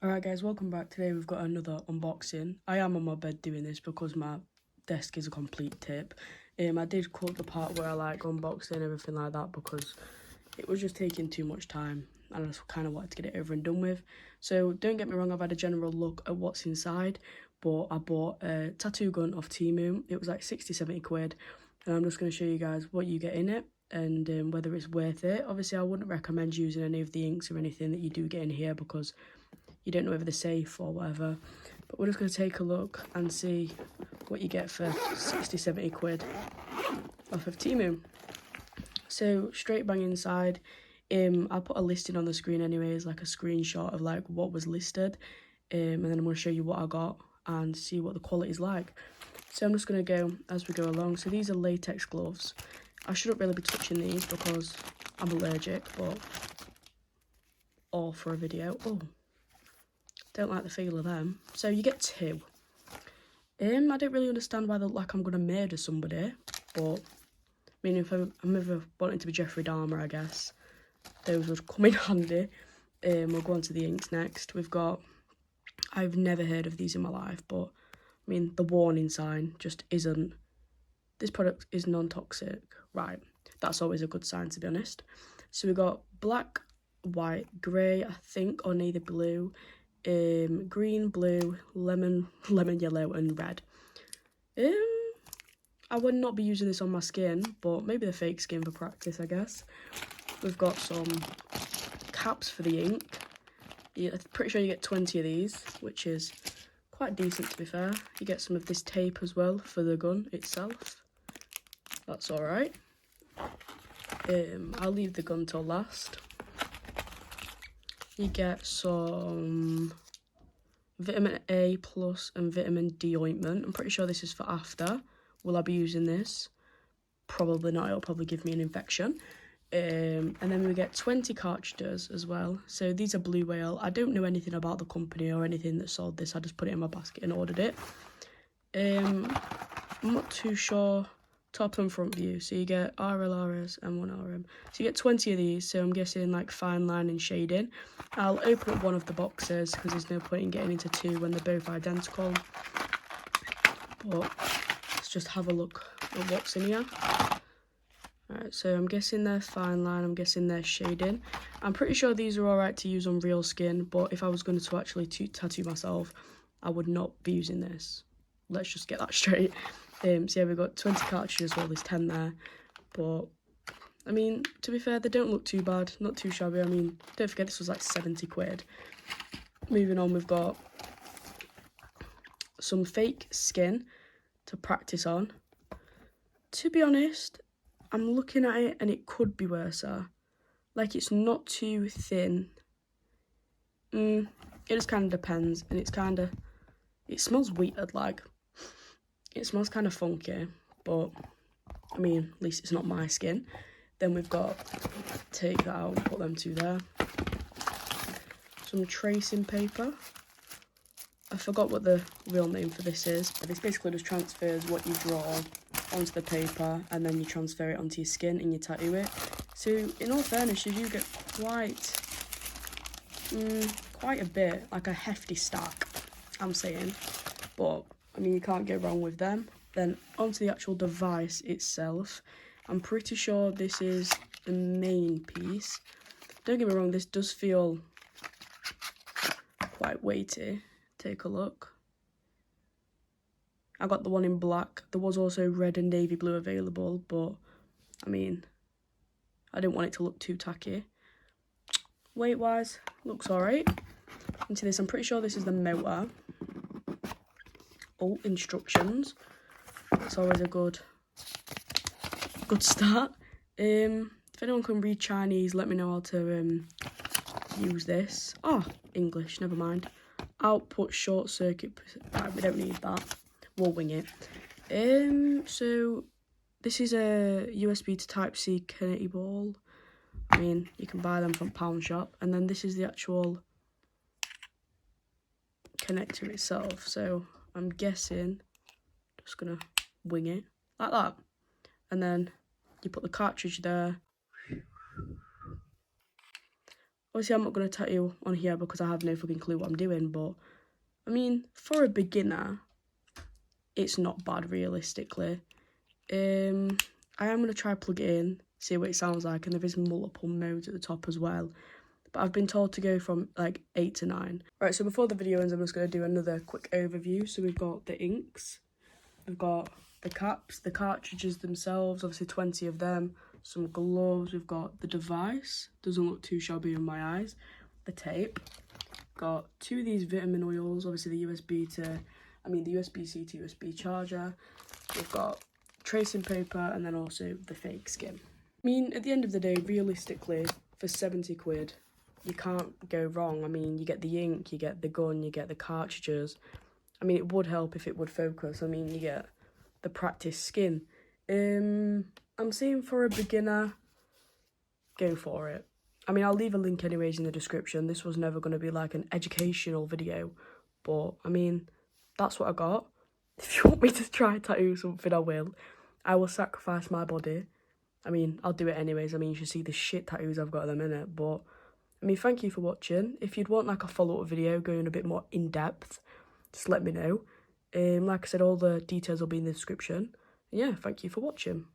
Alright guys, welcome back. Today we've got another unboxing. I am on my bed doing this because my desk is a complete tip. I did cut the part where I like unboxing and everything like that because it was just taking too much time and I just kind of wanted to get it over and done with. So don't get me wrong, I've had a general look at what's inside, but I bought a tattoo gun off Temu. It was like 60-70 quid, and I'm just going to show you guys what you get in it and whether it's worth it. Obviously I wouldn't recommend using any of the inks or anything that you do get in here because you don't know whether they're safe or whatever, but we're just going to take a look and see what you get for 60-70 quid off of Temu. So straight bang inside, I'll put a listing on the screen anyways, like a screenshot of like what was listed, and then I'm going to show you what I got and see what the quality is like. So I'm just going to go as we go along. So these are latex gloves. I shouldn't really be touching these because I'm allergic, but all for a video. Oh, don't like the feel of them. So you get two. I don't really understand why they look like I'm going to murder somebody, but I mean, if I'm ever wanting to be Jeffrey Dahmer, I guess those would come in handy. We'll go on to the inks next. We've got, I've never heard of these in my life, but I mean, the warning sign just isn't, this product is non-toxic, right? That's always a good sign, to be honest. So we've got black, white, grey, I think, or navy blue, green, blue, lemon yellow, and red. I would not be using this on my skin, but maybe the fake skin for practice, I guess. We've got some caps for the ink. Yeah, I'm pretty sure you get 20 of these, which is quite decent, to be fair. You get some of this tape as well for the gun itself. That's all right. I'll leave the gun till last. You get some vitamin A plus and vitamin D ointment. I'm pretty sure this is for after. Will I be using this? Probably not. It'll probably give me an infection. And then we get 20 cartridges as well. So these are Blue Whale. I don't know anything about the company or anything that sold this. I just put it in my basket and ordered it. I'm not too sure. Top and front view. So you get RLRS and 1RM. So you get 20 of these. So I'm guessing like fine line and shading. I'll open up one of the boxes because there's no point in getting into two when they're both identical. But let's just have a look at what's in here. Alright, so I'm guessing they're fine line, I'm guessing they're shading. I'm pretty sure these are alright to use on real skin, but if I was going to actually tattoo myself, I would not be using this. Let's just get that straight. So yeah, we've got 20 cartridges, well there's 10 there. But, I mean, to be fair, they don't look too bad, not too shabby. I mean, don't forget this was like 70 quid. Moving on, we've got some fake skin to practice on. To be honest, I'm looking at it and it could be worse. Like, it's not too thin. It just kind of depends, and it smells weird, like, it smells kind of funky, but, I mean, at least it's not my skin. Then we've got, take that out and put them two there. Some tracing paper. I forgot what the real name for this is, but this basically just transfers what you draw onto the paper and then you transfer it onto your skin and you tattoo it. So in all fairness, you do get quite a bit, like a hefty stack, I'm saying. But I mean, you can't go wrong with them. Then onto the actual device itself. I'm pretty sure this is the main piece. Don't get me wrong, this does feel quite weighty. Take a look. I got the one in black. There was also red and navy blue available, but I mean, I didn't want it to look too tacky. Weight-wise, looks alright. Into this, I'm pretty sure this is the motor. Oh, instructions. That's always a good start. If anyone can read Chinese, let me know how to use this. Oh, English, never mind. Output short circuit. Right, we don't need that. We'll wing it. So this is a USB to Type-C cable. I mean, you can buy them from Pound Shop. And then this is the actual connector itself. So I'm guessing, just gonna wing it like that. And then you put the cartridge there. Obviously, I'm not going to tattoo on here because I have no fucking clue what I'm doing, but, I mean, for a beginner, it's not bad, realistically. I am going to try plug it in, see what it sounds like, and there is multiple modes at the top as well. But I've been told to go from, like, 8 to 9. Right, so before the video ends, I'm just going to do another quick overview. So we've got the inks, we've got the caps, the cartridges themselves, obviously 20 of them, some gloves, we've got the device, doesn't look too shabby in my eyes, the tape, got 2 of these vitamin oils, obviously the the USB-C to USB charger, we've got tracing paper, and then also the fake skin. I mean, at the end of the day, realistically, for 70 quid, you can't go wrong. I mean, you get the ink, you get the gun, you get the cartridges. I mean, it would help if it would focus. I mean, you get the practice skin. I'm saying for a beginner, go for it. I mean, I'll leave a link anyways in the description. This was never going to be like an educational video, but I mean, that's what I got. If you want me to try tattoo something, I will. I will sacrifice my body. I mean, I'll do it anyways. I mean, you should see the shit tattoos I've got at the minute, but I mean, thank you for watching. If you'd want like a follow-up video going a bit more in-depth, just let me know. Like I said, all the details will be in the description. Yeah, thank you for watching.